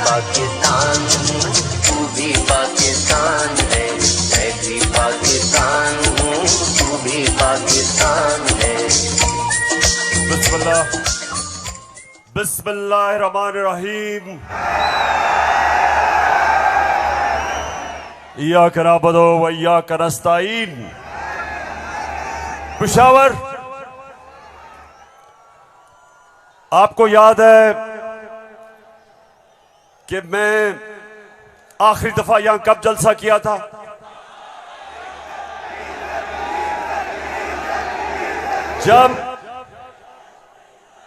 पाकिस्तान हूँ, तू भी पाकिस्तान है, मैं भी पाकिस्तान हूँ, तू भी पाकिस्तान है। बिस्मिल्लाह बिस्मिल्लाहिर्रहमानिर्रहीम। इय्याका नअबुदु व इय्याका नस्तईन। पेशावर, आपको याद है कि मैं आखिरी दफा यहां कब जलसा किया था? जब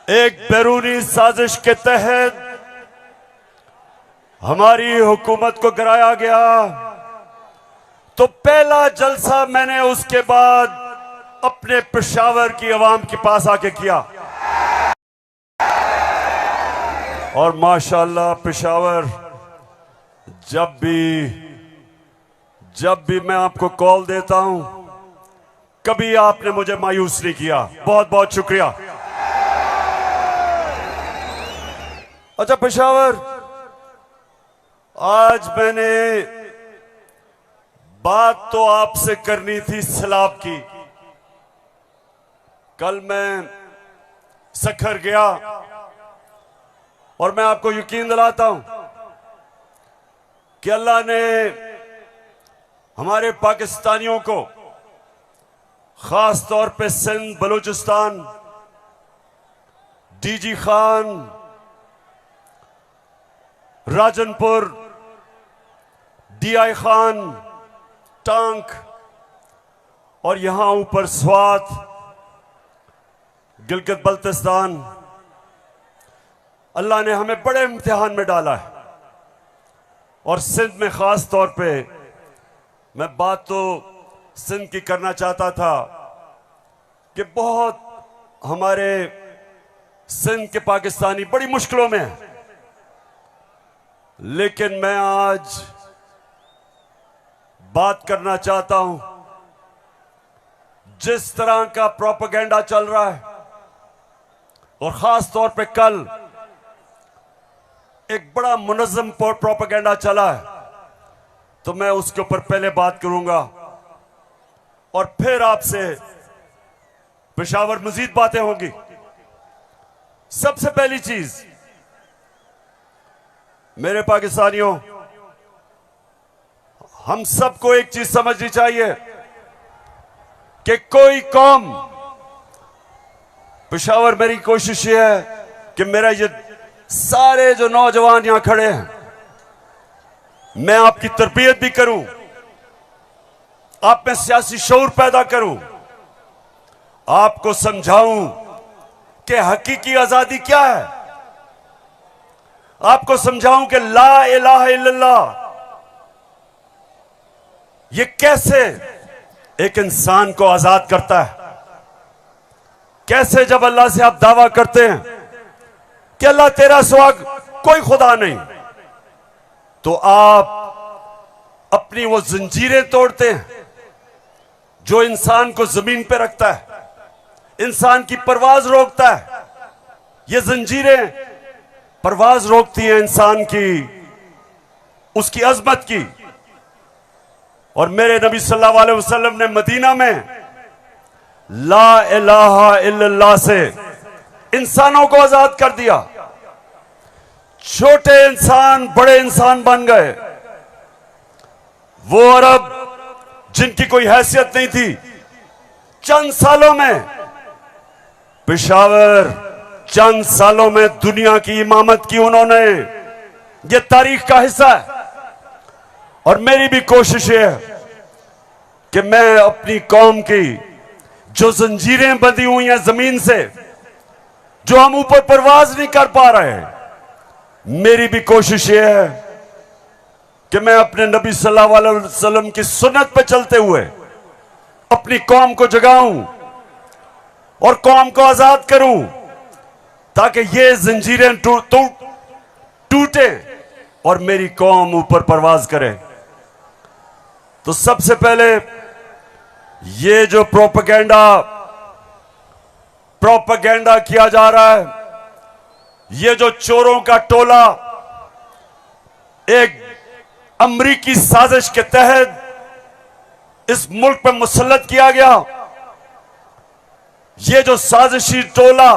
एक बैरूनी साजिश के तहत हमारी हुकूमत को गिराया गया, तो पहला जलसा मैंने उसके बाद अपने पेशावर की आवाम के पास आके किया। और माशाअल्लाह पेशावर, जब भी मैं आपको कॉल देता हूं, कभी आपने मुझे मायूस नहीं किया। बहुत बहुत शुक्रिया। अच्छा पेशावर, आज मैंने बात तो आपसे करनी थी सैलाब की। कल मैं सखर गया और मैं आपको यकीन दिलाता हूं कि अल्लाह ने हमारे पाकिस्तानियों को, खास तौर पे सिंध, बलूचिस्तान, डीजी खान, राजनपुर, डीआई खान, टांक और यहां ऊपर स्वात, गिलगित बल्तिस्तान, अल्लाह ने हमें बड़े इम्तिहान में डाला है। और सिंध में खास तौर पे मैं बात तो सिंध की करना चाहता था कि बहुत हमारे सिंध के पाकिस्तानी बड़ी मुश्किलों में हैं। लेकिन मैं आज बात करना चाहता हूं, जिस तरह का प्रोपेगेंडा चल रहा है, और खास तौर पे कल एक बड़ा मुनज़्ज़म प्रोपेगेंडा चला है, तो मैं उसके ऊपर पहले बात करूंगा और फिर आपसे पेशावर मजीद बातें होंगी। सबसे पहली चीज, मेरे पाकिस्तानियों, हम सबको एक चीज समझनी चाहिए कि कोई कौम, पेशावर, मेरी कोशिश ये है कि मेरा ये सारे जो नौजवान यहां खड़े हैं, मैं आपकी तरबियत भी करूं, आप में सियासी शऊर पैदा करूं, आपको समझाऊं कि हकीकी आजादी क्या है, आपको समझाऊं कि ला इलाहा इल्लल्लाह ये कैसे एक इंसान को आजाद करता है। कैसे जब अल्लाह से आप दावा करते हैं कि अल्लाह तेरा सिवा कोई खुदा नहीं, तो आप अपनी वो जंजीरें तोड़ते हैं जो इंसान को जमीन पे रखता है, इंसान की परवाज रोकता है। ये जंजीरें परवाज रोकती हैं इंसान की, उसकी अजमत की। और मेरे नबी सल्लल्लाहु अलैहि वसल्लम ने मदीना में ला इलाहा इल्लल्लाह से इंसानों को आजाद कर दिया। छोटे इंसान बड़े इंसान बन गए। वो अरब जिनकी कोई हैसियत नहीं थी, चंद सालों में, पेशावर, चंद सालों में दुनिया की इमामत की उन्होंने। ये तारीख का हिस्सा है। और मेरी भी कोशिश है कि मैं अपनी कौम की जो जंजीरें बंधी हुई हैं जमीन से, जो हम ऊपर परवाज नहीं कर पा रहे हैं, मेरी भी कोशिश ये है कि मैं अपने नबी सल्लल्लाहु अलैहि वसल्लम की सुन्नत पे चलते हुए अपनी कौम को जगाऊं और कौम को आजाद करूं, ताकि ये जंजीरें टूटे और मेरी कौम ऊपर परवाज करे। तो सबसे पहले ये जो प्रोपेगेंडा किया जा रहा है, ये जो चोरों का टोला एक अमरीकी साजिश के तहत इस मुल्क पर मुसल्लत किया गया। ये जो साजिशी टोला,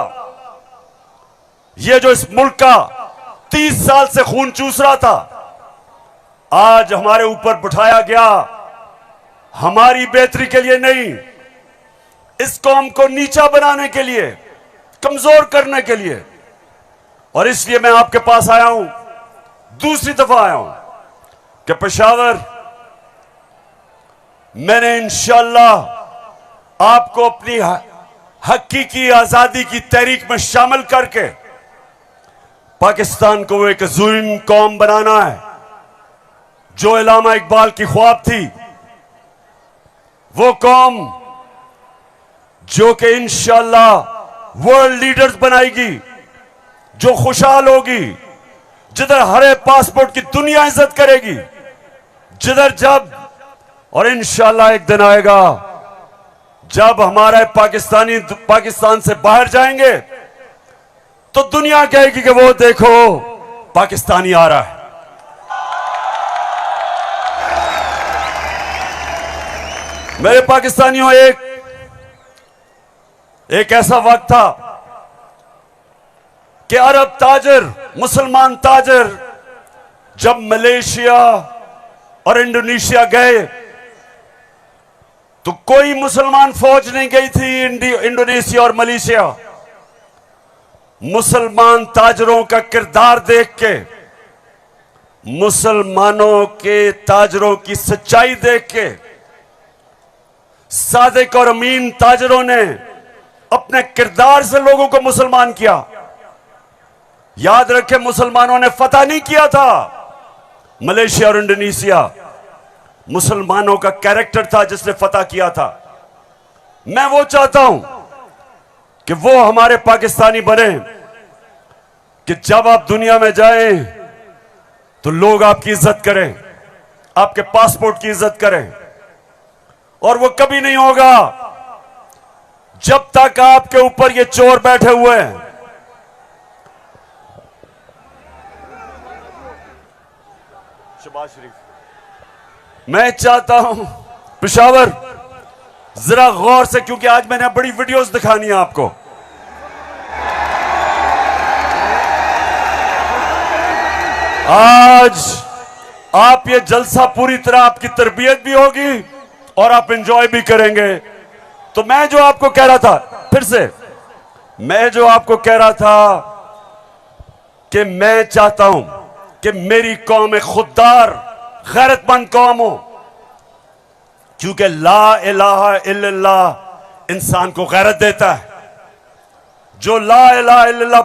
ये जो इस मुल्क का 30 साल से खून चूस रहा था, आज हमारे ऊपर बिठाया गया हमारी बेहतरी के लिए नहीं, इस कौम को नीचा बनाने के लिए, कमजोर करने के लिए। और इसलिए मैं आपके पास आया हूं, दूसरी दफा आया हूं कि पेशावर मैंने इंशाअल्लाह आपको अपनी हकीकी आजादी की तहरीक में शामिल करके पाकिस्तान को एक ज़ुल्म कौम बनाना है। जो अल्लामा इकबाल की ख्वाब थी, वो कौम जो कि इंशाअल्लाह वर्ल्ड लीडर्स बनाएगी, जो खुशहाल होगी, जिधर हरे पासपोर्ट की दुनिया इज्जत करेगी, जिधर जब और इंशाअल्लाह एक दिन आएगा जब हमारे पाकिस्तान से बाहर जाएंगे तो दुनिया कहेगी कि वो देखो पाकिस्तानी आ रहा है। मेरे पाकिस्तानियों, एक ऐसा वक्त था कि अरब ताजर, मुसलमान ताजर जब मलेशिया और इंडोनेशिया गए तो कोई मुसलमान फौज नहीं गई थी इंडोनेशिया और मलेशिया। मुसलमान ताजरों का किरदार देख के, मुसलमानों के ताजरों की सच्चाई देख के, सादिक और अमीन ताजरों ने अपने किरदार से लोगों को मुसलमान किया। याद रखें, मुसलमानों ने फतह नहीं किया था मलेशिया और इंडोनेशिया, मुसलमानों का कैरेक्टर था जिसने फतह किया था। मैं वो चाहता हूं कि वो हमारे पाकिस्तानी बने कि जब आप दुनिया में जाएं तो लोग आपकी इज्जत करें, आपके पासपोर्ट की इज्जत करें। और वो कभी नहीं होगा जब तक आपके ऊपर ये चोर बैठे हुए हैं। शहबाज शरीफ, मैं चाहता हूं पेशावर जरा गौर से, क्योंकि आज मैंने बड़ी वीडियोस दिखानी है आपको। आज आप ये जलसा पूरी तरह आपकी तरबियत भी होगी और आप एंजॉय भी करेंगे। तो मैं जो आपको कह रहा था, फिर से मैं जो आपको कह रहा था कि मैं चाहता हूं कि मेरी कौम एक खुददार, गैरतमंद कौम हो, क्योंकि ला इलाहा इल्लल्लाह इंसान को गैरत देता है। जो ला इलाहा इल्लल्लाह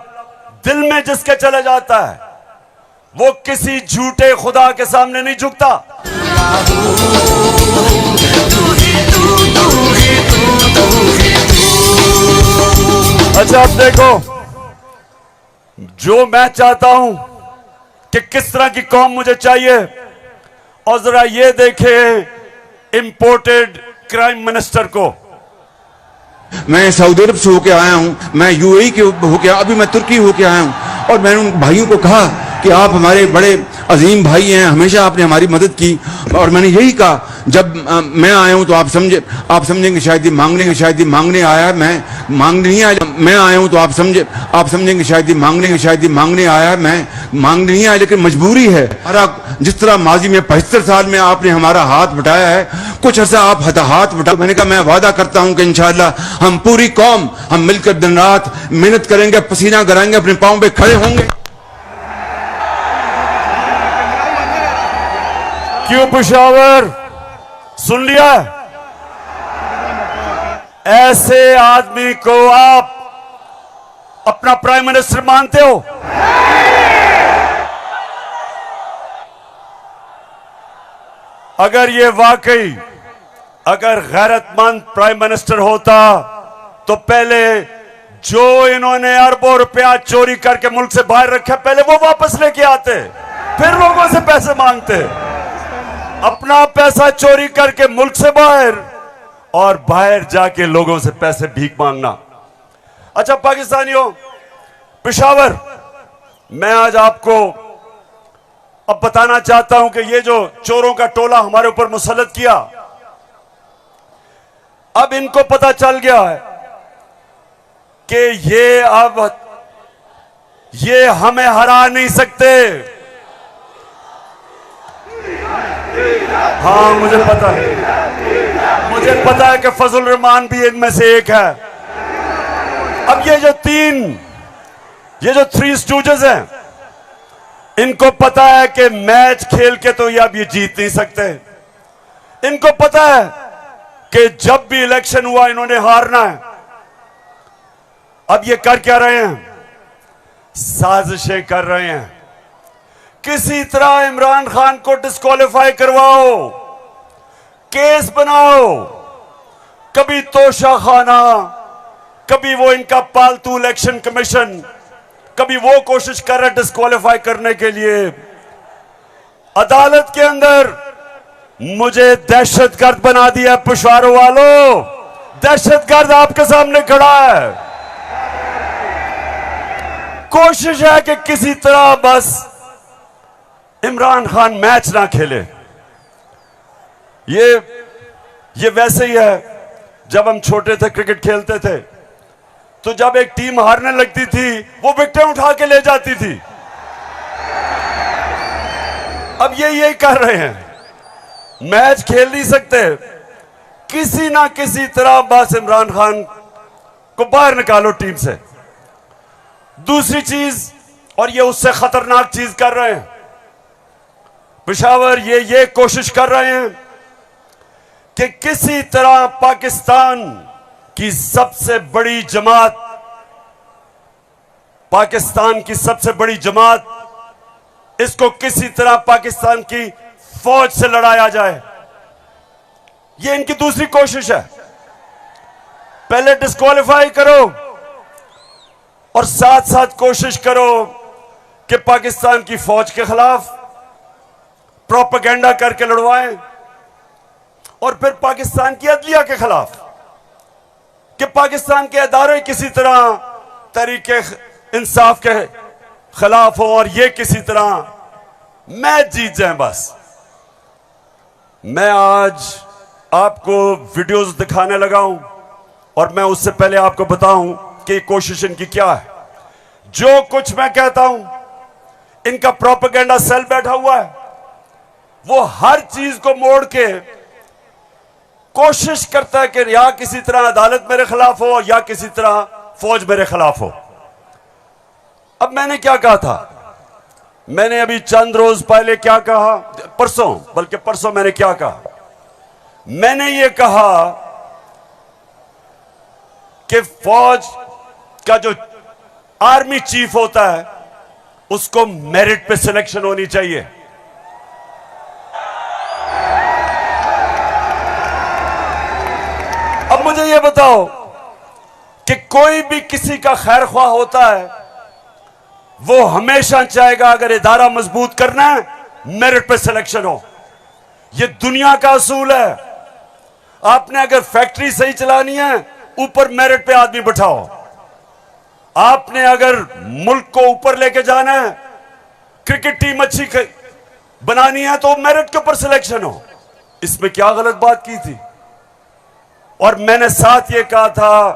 दिल में जिसके चले जाता है, वो किसी झूठे खुदा के सामने नहीं झुकता। अच्छा, अब देखो, जो मैं चाहता हूं कि किस तरह की कौम मुझे चाहिए, और जरा ये देखें इंपोर्टेड क्राइम मिनिस्टर को। मैं सऊदी अरब से होके आया हूं, मैं यूएई के होके, अभी मैं तुर्की होके आया हूं, और मैंने उन भाइयों को कहा कि आप हमारे बड़े अजीम भाई हैं, हमेशा आपने हमारी मदद की। और मैंने यही कहा, जब मैं आया हूं तो आप समझेंगे शायद ये मांगने आया है, मैं मांगने नहीं आया। मैं आया हूं तो आप समझेंगे शायद ये मांगने आया है, मैं मांगने नहीं आया, लेकिन मजबूरी है। जिस तरह माजी में 75 साल में आपने हमारा हाथ बटाया है, कुछ अर्सा आप हाथ बटा। मैंने कहा मैं वादा करता हूं कि इंशाअल्लाह हम पूरी कौम, हम मिलकर दिन रात मेहनत करेंगे, पसीना गराएंगे, अपने पांव पे खड़े होंगे। क्यों पेशावर, सुन लिया? ऐसे आदमी को आप अपना प्राइम मिनिस्टर मानते हो? अगर ये वाकई अगर गैरतमंद प्राइम मिनिस्टर होता तो पहले जो इन्होंने अरबों रुपया चोरी करके मुल्क से बाहर रखा, पहले वो वापस लेके आते, फिर लोगों से पैसे मांगते। अपना पैसा चोरी करके मुल्क से बाहर, और बाहर जाके लोगों से पैसे भीख मांगना। अच्छा पाकिस्तानियों, पेशावर, मैं आज आपको अब बताना चाहता हूं कि ये जो चोरों का टोला हमारे ऊपर मुसल्लत किया, अब इनको पता चल गया है कि ये हमें हरा नहीं सकते। हाँ, मुझे पता है कि फजल रहमान भी इनमें से एक है। अब ये जो थ्री स्टूजेस हैं, इनको पता है कि मैच खेल के तो अब ये जीत नहीं सकते। इनको पता है कि जब भी इलेक्शन हुआ इन्होंने हारना है। अब ये कर क्या रहे हैं? साजिशें कर रहे हैं। किसी तरह इमरान खान को डिस्क्वालीफाई करवाओ, केस बनाओ, कभी तोशा खाना, कभी वो इनका पालतू इलेक्शन कमीशन, कभी वो कोशिश कर रहे डिस्क्वालीफाई करने के लिए। अदालत के अंदर मुझे दहशतगर्द बना दिया पिशावर वालों। दहशतगर्द आपके सामने खड़ा है। कोशिश है कि किसी तरह बस इमरान खान मैच ना खेले। ये वैसे ही है, जब हम छोटे थे क्रिकेट खेलते थे तो जब एक टीम हारने लगती थी वो विकेटें उठा के ले जाती थी। अब ये यही कर रहे हैं, मैच खेल नहीं सकते, किसी ना किसी तरह बस इमरान खान को बाहर निकालो टीम से। दूसरी चीज, और ये उससे खतरनाक चीज कर रहे हैं पेशावर, ये कोशिश कर रहे हैं कि किसी तरह पाकिस्तान की सबसे बड़ी जमात, इसको किसी तरह पाकिस्तान की फौज से लड़ाया जाए। ये इनकी दूसरी कोशिश है। पहले डिस्क्वालीफाई करो और साथ साथ कोशिश करो कि पाकिस्तान की फौज के खिलाफ प्रोपेगेंडा करके लड़वाएं, और फिर पाकिस्तान की अदलिया के खिलाफ कि पाकिस्तान के अदारे किसी तरह तहरीके इंसाफ के खिलाफ हो और ये किसी तरह मैच जीत जाएं। बस मैं आज आपको वीडियोस दिखाने लगा हूं, और मैं उससे पहले आपको बताऊं कि कोशिश इनकी क्या है। जो कुछ मैं कहता हूं, इनका प्रोपेगेंडा सेल बैठा हुआ है, वो हर चीज को मोड़ के कोशिश करता है कि या किसी तरह अदालत मेरे खिलाफ हो या किसी तरह फौज मेरे खिलाफ हो। अब मैंने क्या कहा था? मैंने अभी चंद रोज पहले क्या कहा, परसों मैंने क्या कहा? मैंने ये कहा कि फौज का जो आर्मी चीफ होता है उसको मेरिट पे सिलेक्शन होनी चाहिए। अब मुझे यह बताओ कि कोई भी किसी का खैर ख्वाह होता है, वो हमेशा चाहेगा अगर इदारा मजबूत करना है मेरिट पे सिलेक्शन हो। यह दुनिया का असूल है। आपने अगर फैक्ट्री सही चलानी है, ऊपर मेरिट पे आदमी बिठाओ। आपने अगर मुल्क को ऊपर लेके जाना है, क्रिकेट टीम अच्छी बनानी है, तो मेरिट के ऊपर सिलेक्शन हो। इसमें क्या गलत बात की थी? और मैंने साथ ये कहा था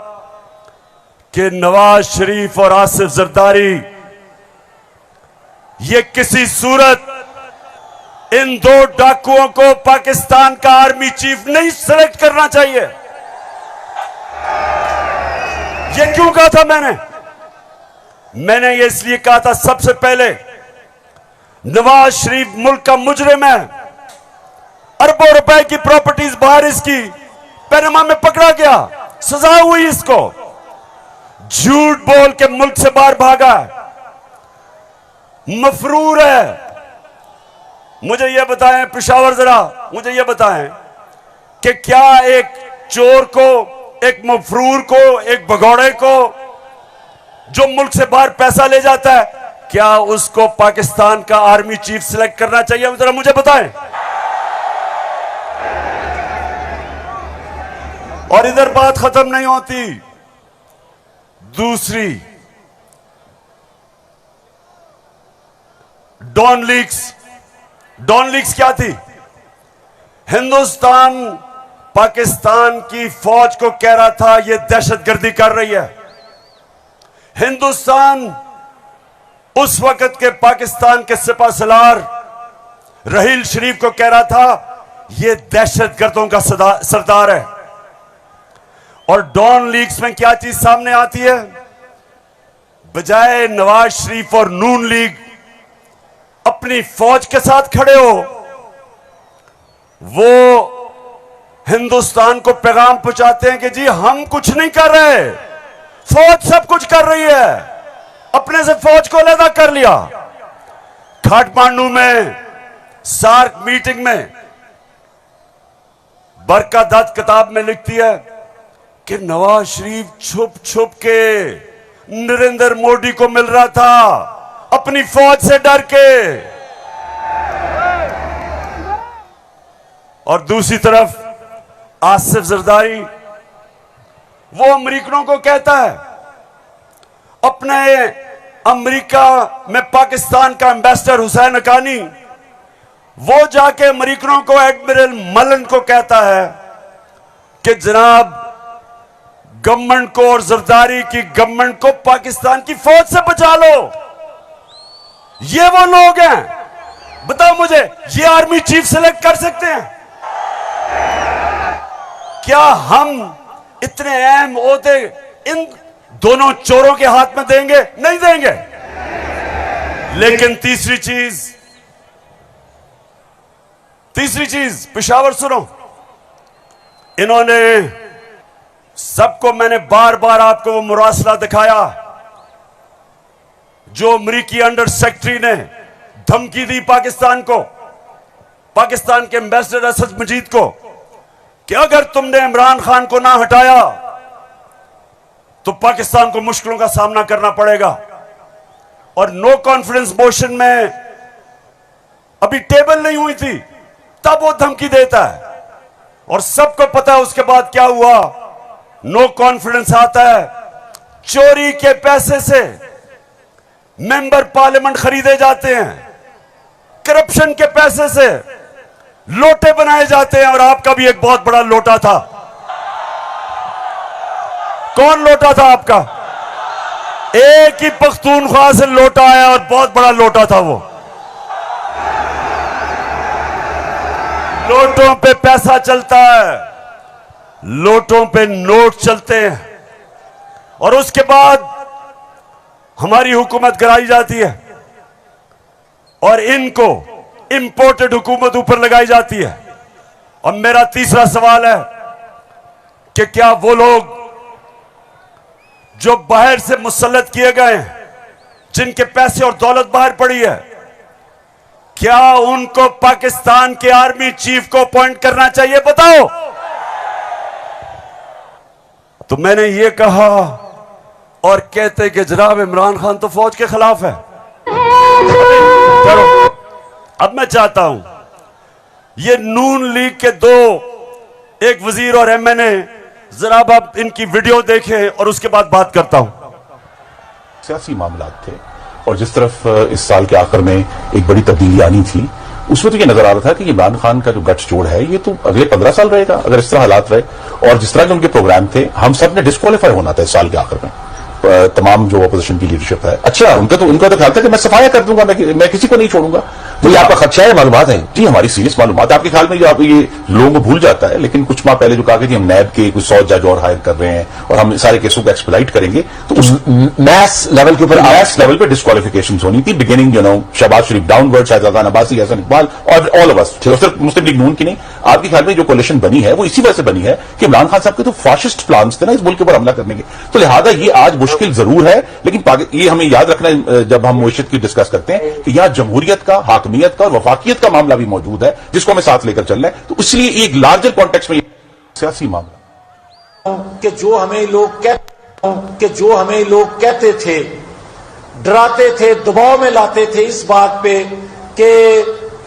कि नवाज शरीफ और आसिफ जरदारी, ये किसी सूरत इन दो डाकुओं को पाकिस्तान का आर्मी चीफ नहीं सिलेक्ट करना चाहिए। ये क्यों कहा था मैंने ये इसलिए कहा था, सबसे पहले नवाज शरीफ मुल्क का मुजरिम है। अरबों रुपए की प्रॉपर्टीज बाहर इसकी पनामा में पकड़ा गया, सजा हुई इसको। झूठ बोल के मुल्क से बाहर भागा है, मफरूर है। मुझे यह बताएं पेशावर, जरा मुझे यह बताएं कि क्या एक चोर को, एक मफरूर को, एक भगौड़े को जो मुल्क से बाहर पैसा ले जाता है, क्या उसको पाकिस्तान का आर्मी चीफ सिलेक्ट करना चाहिए? जरा मुझे बताएं। और इधर बात खत्म नहीं होती। दूसरी, डॉन लीक्स डॉन लीग्स क्या थी? हिंदुस्तान पाकिस्तान की फौज को कह रहा था यह दहशतगर्दी कर रही है। हिंदुस्तान उस वक्त के पाकिस्तान के सिपा सलार रहील शरीफ को कह रहा था यह दहशतगर्दों का सरदार है। और डॉन लीग्स में क्या चीज सामने आती है? बजाय नवाज शरीफ और नून लीग अपनी फौज के साथ खड़े हो, वो हिंदुस्तान को पैगाम पहुंचाते हैं कि जी हम कुछ नहीं कर रहे, फौज सब कुछ कर रही है। अपने से फौज को अलग कर लिया। काठमांडू में सार्क मीटिंग में बरकत दत्त किताब में लिखती है कि नवाज शरीफ छुप छुप के नरेंद्र मोदी को मिल रहा था अपनी फौज से डर के। और दूसरी तरफ आसिफ जरदारी वो अमेरिकनों को कहता है, अपने अमेरिका में पाकिस्तान का एम्बेसडर हुसैन हक्कानी वो जाके अमेरिकनों को, एडमिरल मलन को कहता है कि जनाब गवर्नमेंट को और जरदारी की गवर्नमेंट को पाकिस्तान की फौज से बचा लो। ये वो लोग हैं, बताओ मुझे, ये आर्मी चीफ सेलेक्ट कर सकते हैं? क्या हम इतने अहम ओहदे इन दोनों चोरों के हाथ में देंगे? नहीं देंगे। लेकिन तीसरी चीज पेशावर सुनो, इन्होंने सबको, मैंने बार बार आपको वो मुरासला दिखाया जो अमरीकी अंडर सेक्रेटरी ने धमकी दी पाकिस्तान को, पाकिस्तान के एम्बेसडर असद मजीद को, कि अगर तुमने इमरान खान को ना हटाया तो पाकिस्तान को मुश्किलों का सामना करना पड़ेगा। और नो कॉन्फिडेंस मोशन में अभी टेबल नहीं हुई थी तब वो धमकी देता है। और सबको पता है उसके बाद क्या हुआ। नो कॉन्फिडेंस आता है, चोरी के पैसे से मेंबर पार्लियामेंट खरीदे जाते हैं, करप्शन के पैसे से लोटे बनाए जाते हैं। और आपका भी एक बहुत बड़ा लोटा था। कौन लोटा था आपका? एक ही पख्तूनख्वा से लोटा आया और बहुत बड़ा लोटा था वो। लोटों पे पैसा चलता है, लोटों पे नोट चलते हैं और उसके बाद हमारी हुकूमत कराई जाती है और इनको इंपोर्टेड हुकूमत ऊपर लगाई जाती है। और मेरा तीसरा सवाल है कि क्या वो लोग जो बाहर से मुसल्लत किए गए हैं, जिनके पैसे और दौलत बाहर पड़ी है, क्या उनको पाकिस्तान के आर्मी चीफ को अपॉइंट करना चाहिए? बताओ। तो मैंने ये कहा और कहते कि जनाब इमरान खान तो फौज के खिलाफ है। करो। अब मैं चाहता हूं ये नून लीग के दो, एक वजीर और एमएनए, जरा आप इनकी वीडियो देखें और उसके बाद बात करता हूं। सियासी मामला थे और जिस तरफ इस साल के आखिर में एक बड़ी तब्दीली आनी थी, उसमें तो ये नजर आ रहा था कि इमरान खान का जो गठजोड़ है ये तो अगले 15 साल रहेगा अगर इस तरह हालात रहे। और जिस तरह के उनके प्रोग्राम थे, हम सब ने डिस्क्वालीफाई होना था इस साल के आखिर में, तमाम जो अपोजिशन की लीडरशिप है। अच्छा, उनका तो ख्याल था कि मैं सफाया कर दूंगा, मैं किसी को नहीं छोड़ूंगा। तो ये आपका खदशा है? मालूमात है जी, हमारी सीरियस मालूमात है। आपके ख्याल में आप ये लोगों को भूल जाता है, लेकिन कुछ माह पहले जो कहा कि हम नैब के कुछ 100 जज और हायर कर रहे हैं और हम सारे केसों को एक्सप्लाइट करेंगे, तो उस मैथ्स लेवल के ऊपर मैथ्स लेवल पे डिस्क्वालिफिकेशन होनी थी। बिगिनिंग शहबाज शरीफ डाउनवर्ड, शहजादा अब्बासी, हसन इकबाल और ऑल ऑफ अस, सिर्फ मुस्लिम लीग नून की नहीं। आपके ख्याल में जो कोलिशन बनी है वो इसी वजह से बनी है कि इमरान खान साहब के तो फाशिस्ट प्लान्स थे ना इस मुल्क के ऊपर हमला करने के। तो लिहाजा ये आज मुश्किल जरूर है, लेकिन ये हमें याद रखना है जब हम मुआशरत की डिस्कस करते हैं कि यहां जमहूरियत का, हाकमियत का और वफाकियत का मामला भी मौजूद है जिसको हमें साथ लेकर चलना है। तो इसलिए एक लार्जर कॉन्टेक्स्ट में सियासी मामला कि जो हमें लोग कहते थे, डराते थे, दबाव में लाते थे इस बात पे कि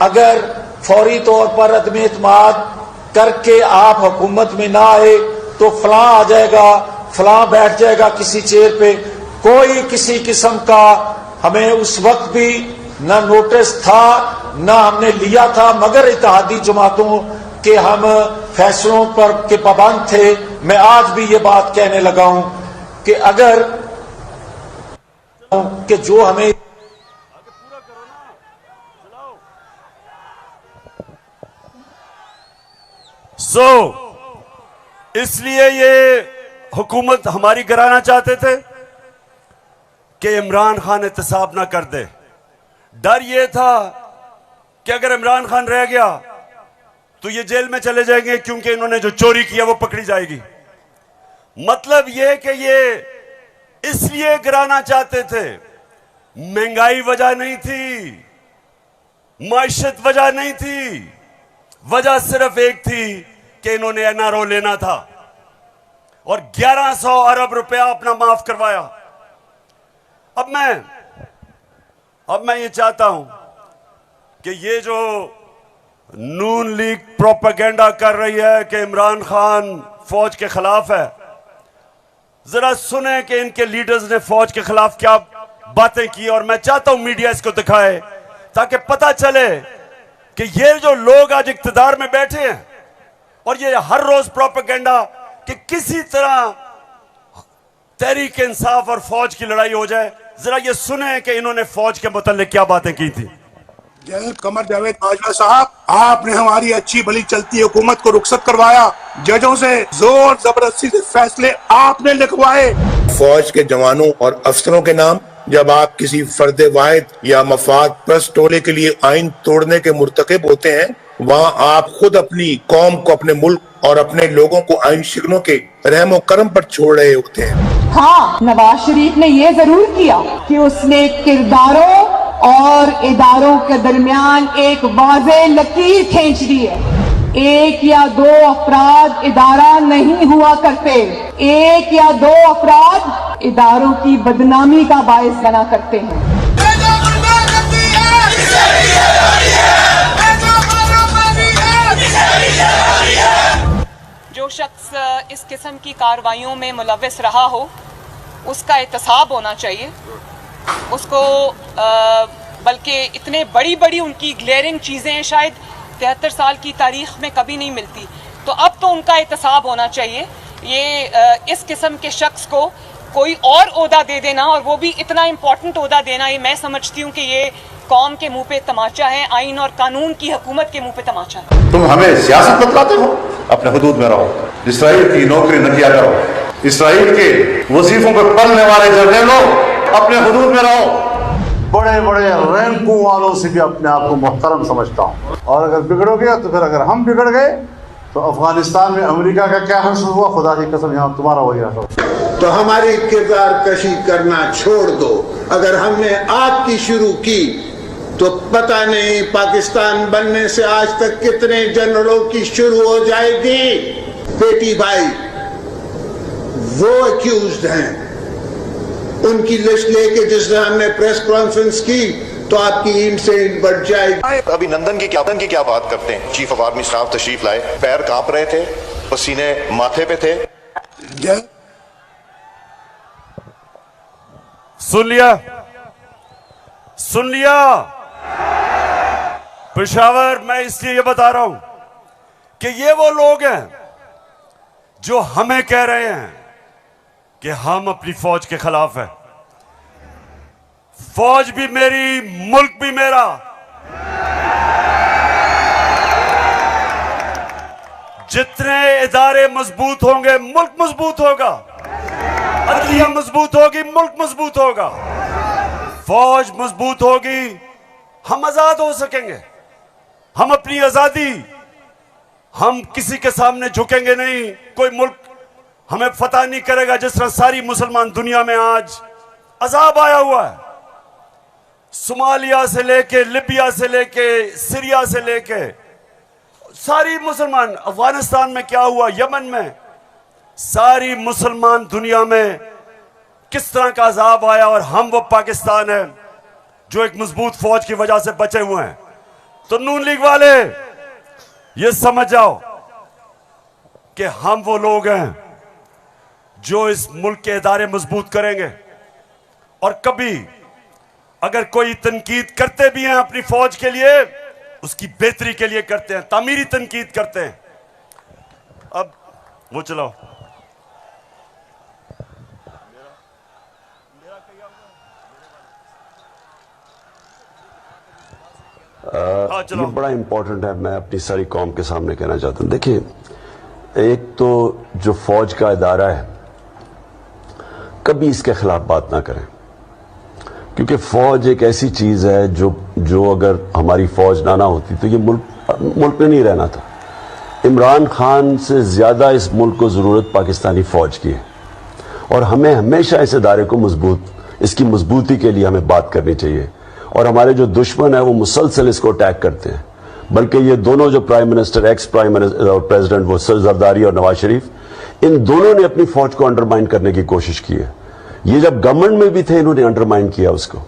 अगर फौरी तौर पर अदम एतमाद करके आप हुकूमत में ना आए तो फलां आ जाएगा, फलां बैठ जाएगा किसी चेयर पे। कोई किसी किस्म का हमें उस वक्त भी न नोटिस था न हमने लिया था, मगर इत्तेहादी जमातों के हम फैसलों पर के पाबंद थे। मैं आज भी ये बात कहने लगा हूं कि अगर कि जो हमें इसलिए ये हुकूमत हमारी गिराना चाहते थे कि इमरान खान एहतसाब ना कर दे। डर ये था कि अगर इमरान खान रह गया तो ये जेल में चले जाएंगे, क्योंकि इन्होंने जो चोरी किया वो पकड़ी जाएगी। मतलब ये कि ये इसलिए गिराना चाहते थे, महंगाई वजह नहीं थी, माइशत वजह नहीं थी, वजह सिर्फ एक थी कि इन्होंने एनआरओ लेना था और 1100 अरब रुपया अपना माफ करवाया। अब मैं ये चाहता हूं कि ये जो नून लीग प्रोपेगेंडा कर रही है कि इमरान खान फौज के खिलाफ है, जरा सुने कि इनके लीडर्स ने फौज के खिलाफ क्या बातें की। और मैं चाहता हूं मीडिया इसको दिखाए ताकि पता चले कि ये जो लोग आज इक्तिदार में बैठे हैं और ये हर रोज प्रोपेगेंडा कि किसी तरह तहरीक इंसाफ और फौज की लड़ाई हो जाए, जरा ये सुने कि इन्होंने फौज के मुताल्लिक क्या बातें की थी। जनरल कमर जावेद बाजवा साहब, आपने हमारी अच्छी भली चलती हुकूमत को रुखसत करवाया, जजों से जोर जबरदस्ती से फैसले आपने लिखवाए। फौज के जवानों और अफसरों के नाम जब आप किसी फर्द वाहिद या मफाद प्रस्त टोले के लिए आइन तोड़ने के मुर्तकिब होते हैं, वहाँ आप खुद अपनी कौम को, अपने मुल्क और अपने लोगों को आइन शिकनों के रहमो करम पर छोड़ रहे होते हैं। हाँ, नवाज शरीफ ने ये जरूर किया कि उसने किरदारों और इदारों के दरमियान एक वाज़ेह लकीर खींच दी है। एक या दो अफराद इदारा नहीं हुआ करते, एक या दो अफराद इदारों की बदनामी का बायस बना करते हैं। जो शख्स इस किस्म की कार्रवाइयों में मुलव्वस रहा हो उसका एहतसाब होना चाहिए। उसको बल्कि इतने बड़ी उनकी ग्लेयरिंग चीज़ें शायद 73 साल की तारीख में कभी नहीं मिलती, तो अब तो उनका एहतसाब होना चाहिए। ये इस किस्म के शख्स को कोई और ओहदा दे देना, और वो भी इतना इम्पोर्टेंट ओहदा देना, ये मैं समझती हूँ कि ये कौम के मुंह पे तमाचा है, आइन और कानून की हुकूमत के मुंह पे तमाचा है। तुम हमें सियासत बतलाते हो, अपने हुदूद में रहो। इसराइल की नौकरी न किया करो। इसराइल के वजीफों पर पलने वाले जर्नलों, अपने हुदूद में रहो। बड़े बड़े रैंकों वालों से भी अपने आप को मुहतरम समझता हूँ, और अगर बिगड़ोगे तो फिर अगर हम बिगड़ गए तो अफगानिस्तान में अमेरिका का क्या हश्र हुआ, खुदा की कसम यहाँ तुम्हारा वही हश्र। तो हमारी किरदार कशी करना छोड़ दो। अगर हमने आपकी शुरू की तो पता नहीं पाकिस्तान बनने से आज तक कितने जनरलों की शुरू हो जाएगी। बेटी भाई वो अक्यूज्ड हैं, उनकी लिस्ट लेके जिसने हमने प्रेस कॉन्फ्रेंस की तो आपकी ईंट से ईंट बढ़ जाएगी। अभिनंदन की क्या बात करते हैं। चीफ ऑफ आर्मी स्टाफ तशरीफ लाए, पैर कांप रहे थे, पसीने माथे पे थे। सुन लिया पेशावर, मैं इसलिए ये बता रहा हूं कि ये वो लोग हैं जो हमें कह रहे हैं कि हम अपनी फौज के खिलाफ हैं। फौज भी मेरी, मुल्क भी मेरा। जितने इदारे मजबूत होंगे मुल्क मजबूत होगा, अदलिया मजबूत होगी मुल्क मजबूत होगा, फौज मजबूत होगी, हम आजाद हो सकेंगे। हम अपनी आजादी, हम किसी के सामने झुकेंगे नहीं, कोई मुल्क हमें फतह नहीं करेगा। जिस तरह सारी मुसलमान दुनिया में आज अजाब आया हुआ है, सोमालिया से लेके, लिबिया से लेके, सीरिया से लेके, सारी मुसलमान, अफगानिस्तान में क्या हुआ, यमन में, सारी मुसलमान दुनिया में किस तरह का अजाब आया, और हम वो पाकिस्तान है जो एक मजबूत फौज की वजह से बचे हुए हैं। तो नून लीग वाले ये समझ जाओ कि हम वो लोग हैं जो इस मुल्क के इदारे मजबूत करेंगे, और कभी अगर कोई तनकीद करते भी हैं अपनी फौज के लिए, उसकी बेहतरी के लिए करते हैं, तामीरी तनकीद करते हैं। अब वो चलाओ। ये बड़ा इंपॉर्टेंट है, मैं अपनी सारी कौम के सामने कहना चाहता हूं। देखिए, एक तो जो फौज का इदारा है, कभी इसके खिलाफ बात ना करें, क्योंकि फौज एक ऐसी चीज है जो अगर हमारी फौज ना होती तो ये मुल्क में नहीं रहना था। इमरान खान से ज्यादा इस मुल्क को जरूरत पाकिस्तानी फौज की है, और हमें हमेशा इस इदारे को इसकी मजबूती के लिए हमें बात करनी चाहिए। और हमारे जो दुश्मन है वो मुसलसल इसको अटैक करते हैं, बल्कि ये दोनों जो prime minister, ex prime minister और प्रेसिडेंट, वो जरदारी और नवाज शरीफ, इन दोनों ने अपनी फौज को अंडरमाइन करने की कोशिश की है। ये जब गवर्नमेंट में भी थे, इन्होंने अंडरमाइन किया उसको।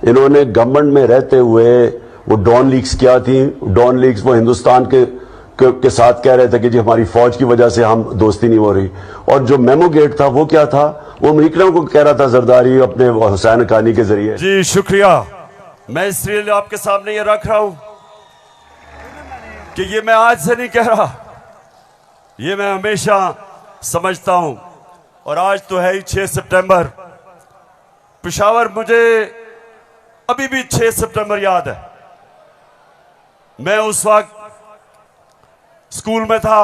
इन्होंने गवर्नमेंट में रहते हुए वो डॉन लीग्स क्या थी, डॉन लीग्स वो हिंदुस्तान के साथ कह रहे थे कि जी हमारी फौज की वजह से हम दोस्ती नहीं हो रही। और जो मेमो गेट था वो क्या था, वो अमेरिकनों को कह रहा था जरदारी अपने हुसैन हक्कानी के जरिए। जी शुक्रिया। मैं इसलिए आपके सामने ये रख रहा हूं कि ये मैं आज से नहीं कह रहा, ये मैं हमेशा समझता हूं। और आज तो है ही 6 सितंबर। पेशावर, मुझे अभी भी 6 सितंबर याद है। मैं उस वक्त स्कूल में था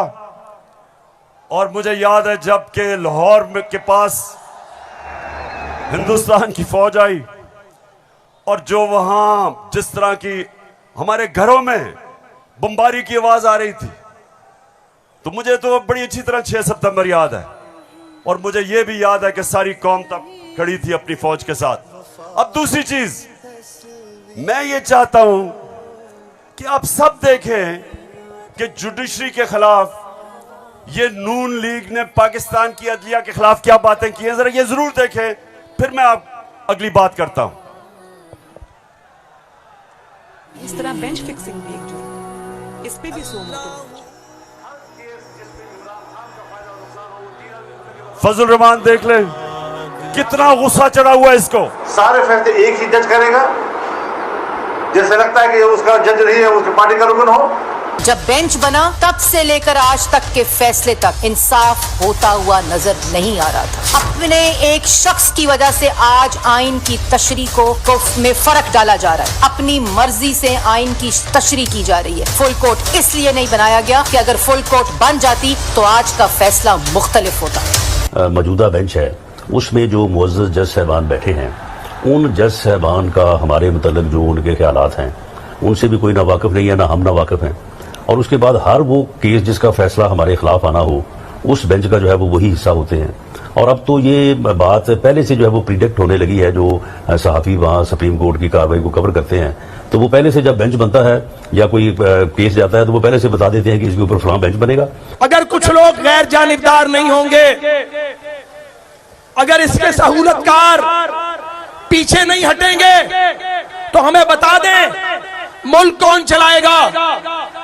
और मुझे याद है जब के लाहौर के पास हिंदुस्तान की फौज आई और जो वहां जिस तरह की हमारे घरों में बमबारी की आवाज आ रही थी, तो मुझे तो बड़ी अच्छी तरह 6 सितंबर याद है। और मुझे यह भी याद है कि सारी कौम तब खड़ी थी अपनी फौज के साथ। अब दूसरी चीज, मैं ये चाहता हूं कि आप सब देखें कि जुडिशरी के खिलाफ ये नून लीग ने पाकिस्तान की अदलिया के खिलाफ क्या बातें की हैं, जरा ये जरूर देखें, फिर मैं आप अगली बात करता हूं। इस तरह बेंच फिक्सिंग भी एक जुर्म, इस पे भी 100 मोटो। फजल रहमान देख ले कितना गुस्सा चढ़ा हुआ है इसको। सारे फैसले एक ही जज करेगा, जैसे लगता है कि उसका जज नहीं है, उसकी पार्टी का रुकन हो। जब बेंच बना तब से लेकर आज तक के फैसले तक इंसाफ होता हुआ नजर नहीं आ रहा था। अपने एक शख्स की वजह से आज आइन की तशरीह को में फर्क डाला जा रहा है। अपनी मर्जी से आइन की तशरीह की जा रही है। फुल कोर्ट इसलिए नहीं बनाया गया कि अगर फुल कोर्ट बन जाती तो आज का फैसला मुख्तलिफ होता। मौजूदा बेंच है, उसमें जो मुअज़्ज़ज़ जज साहबान बैठे हैं, उन जज साहबान का हमारे मुतल्लिक़ जो उनके ख्यालात हैं, उनसे भी कोई ना वाकिफ़ नहीं है, ना हम ना वाकिफ़ हैं। और उसके बाद हर वो केस जिसका फैसला हमारे खिलाफ आना हो, उस बेंच का जो है वो वही हिस्सा होते हैं। और अब तो ये बात पहले से जो है वो प्रिडिक्ट होने लगी है। जो सहाफ़ी वहाँ सुप्रीम कोर्ट की कार्रवाई को कवर करते हैं, तो वो पहले से जब बेंच बनता है या कोई केस जाता है तो वो पहले से बता देते हैं कि इसके ऊपर फलां बेंच बनेगा। अगर कुछ लोग गैर जानिबदार नहीं होंगे, अगर इसके सहूलतकार पीछे नहीं हटेंगे, तो हमें बता दें मुल्क कौन चलाएगा।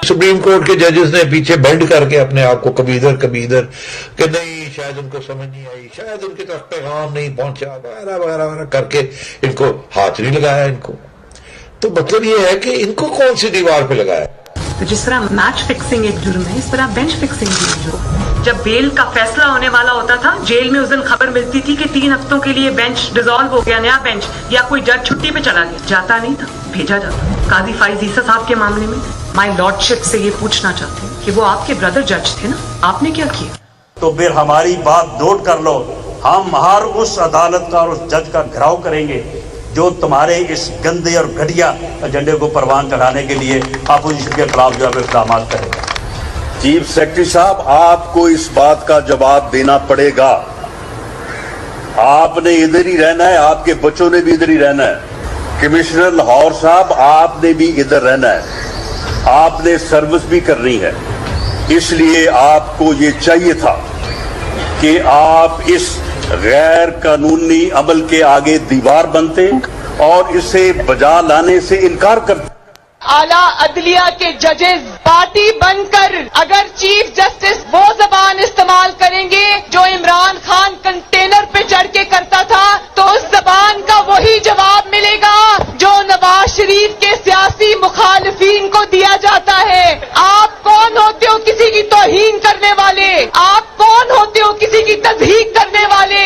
सुप्रीम कोर्ट के जजेस ने पीछे बेंड करके अपने आप को कभी इधर कि नहीं, शायद उनको समझ नहीं आई, शायद उनके तक पैगाम नहीं पहुंचा, वगैरह वगैरह वगैरह करके इनको हाथ नहीं लगाया। इनको तो मतलब ये है कि इनको कौन सी दीवार पे लगाया। तो जिस तरह मैच फिक्सिंग एक जुर्म है, इस तरह बेंच फिक्सिंग भी एक जुर्म। जब बेल का फैसला होने वाला होता था, जेल में उस दिन खबर मिलती थी कि 3 हफ्तों के लिए बेंच डिसॉल्व हो गया, नया बेंच, या कोई जज छुट्टी पे चला गया। जाता नहीं था, भेजा जाता। काजी फाइज ईसा साहब के मामले में माय लॉर्डशिप से ये पूछना चाहते हैं कि वो आपके ब्रदर जज थे ना, आपने क्या किया? तो फिर हमारी बात नोट कर लो, हम हर उस अदालत का और उस जज का घेराव करेंगे जो तुम्हारे इस गंदे और घटिया एजेंडे को परवान चढ़ाने के लिए अपोजिशन के खिलाफ जो है इक़दाम करेगा। चीफ सेक्रेटरी साहब, आपको इस बात का जवाब देना पड़ेगा। आपने इधर ही रहना है, आपके बच्चों ने भी इधर ही रहना है। कमिश्नर लाहौर साहब, आपने भी इधर रहना है, आपने सर्विस भी करनी है। इसलिए आपको ये चाहिए था कि आप इस गैर कानूनी अमल के आगे दीवार बनते और इसे बजा लाने से इनकार करते। आला अदलिया के जजेस पार्टी बनकर अगर चीफ जस्टिस वो जबान इस्तेमाल करेंगे जो इमरान खान कंटेनर पे चढ़ के करता था, तो उस जबान का वही जवाब मिलेगा जाता है। आप कौन होते हो किसी की तौहीन करने वाले? आप कौन होते हो किसी की तज़हीक करने वाले?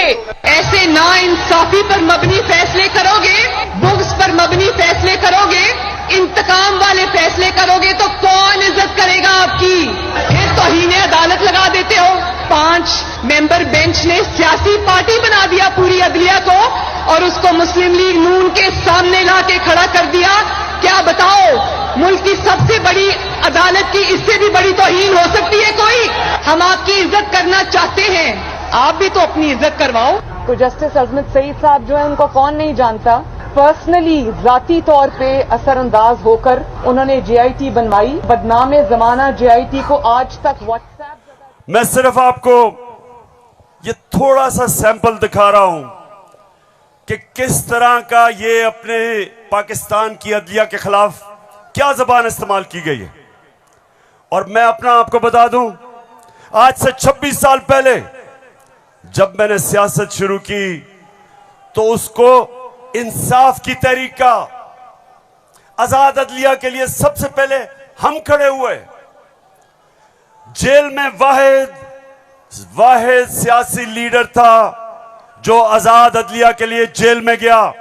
ऐसे नाइंसाफी पर मबनी फैसले करोगे, बुग़्ज़ पर मबनी फैसले करोगे, इंतकाम वाले फैसले करोगे तो कौन इज्जत करेगा आपकी? फिर तौहीन अदालत लगा देते हो। 5 मेंबर बेंच ने सियासी पार्टी बना दिया पूरी अदलिया को और उसको मुस्लिम लीग नून के सामने ला के खड़ा कर दिया। क्या बताओ, मुल्क की सबसे बड़ी अदालत की इससे भी बड़ी तौहीन हो सकती है कोई? हम आपकी इज्जत करना चाहते हैं, आप भी तो अपनी इज्जत करवाओ। तो जस्टिस अजमत सईद साहब जो है उनको कौन नहीं जानता। पर्सनली जाती तौर पे असरअंदाज होकर उन्होंने JIT बनवाई। बदनाम जमाना JIT को आज तक व्हाट्सएप। मैं सिर्फ आपको ये थोड़ा सा सैंपल दिखा रहा हूं कि किस तरह का ये अपने पाकिस्तान की अदलिया के खिलाफ क्या जबान इस्तेमाल की गई है। और मैं अपना आपको बता दूं, आज से 26 साल पहले जब मैंने सियासत शुरू की तो उसको इंसाफ की तहरीक का, आजाद अदलिया के लिए सबसे पहले हम खड़े हुए। जेल में वाहिद सियासी लीडर था जो आजाद अदलिया के लिए जेल में गया।